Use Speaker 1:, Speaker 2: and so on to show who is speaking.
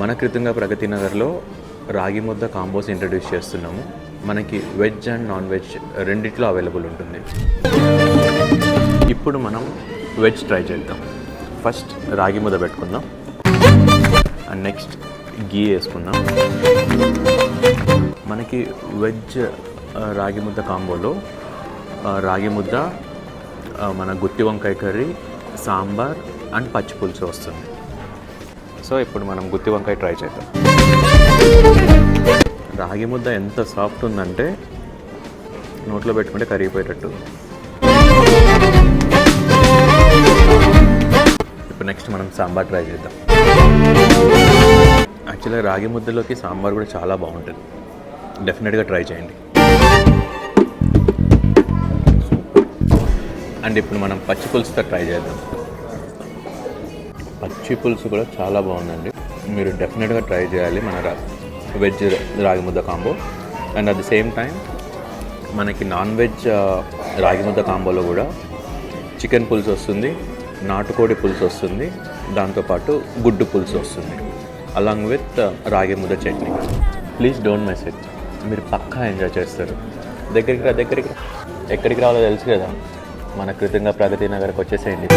Speaker 1: మన కృతంగా ప్రగతి నగర్లో రాగి ముద్ద కాంబోస్ ఇంట్రడ్యూస్ చేస్తున్నాము. మనకి వెజ్ అండ్ నాన్ వెజ్ రెండిట్లో అవైలబుల్ ఉంటుంది. ఇప్పుడు మనం వెజ్ ట్రై చేద్దాం. ఫస్ట్ రాగి ముద్ద పెట్టుకుందాం అండ్ నెక్స్ట్ గీ వేసుకుందాం. మనకి వెజ్ రాగి ముద్ద కాంబోలో రాగి ముద్ద, మన గుత్తి వంకాయ కర్రీ, సాంబార్ అండ్ పచ్చి పులుసు వస్తుంది. సో ఇప్పుడు మనం గుత్తి వంకాయ ట్రై చేద్దాం. రాగి ముద్ద ఎంత సాఫ్ట్ ఉందంటే నోట్లో పెట్టుకుంటే కరిగిపోయేటట్టు. ఇప్పుడు నెక్స్ట్ మనం సాంబార్ ట్రై చేద్దాం. యాక్చువల్గా రాగి ముద్దలోకి సాంబార్ కూడా చాలా బాగుంటుంది. డెఫినెట్గా ట్రై చేయండి. అండ్ ఇప్పుడు మనం పచ్చి పులుసుతో ట్రై చేద్దాం. పచ్చి పులుసు కూడా చాలా బాగుందండి. మీరు డెఫినెట్గా ట్రై చేయాలి మన వెజ్ రాగి ముద్ద combo. And at the same time మనకి నాన్ వెజ్ రాగి ముద్ద కాంబోలో కూడా చికెన్ పులుసు వస్తుంది, నాటుకోడి పులుసు వస్తుంది, దాంతోపాటు గుడ్డు పులుసు వస్తుంది, అలాంగ్ విత్ రాగి ముద్ద chutney. Please don't miss it. మీరు పక్కా ఎంజాయ్ చేస్తారు. దగ్గరికి ఎక్కడికి రావాలో తెలుసు కదా, మన కృతంగా ప్రగతి నగర్కి వచ్చేసేయండి.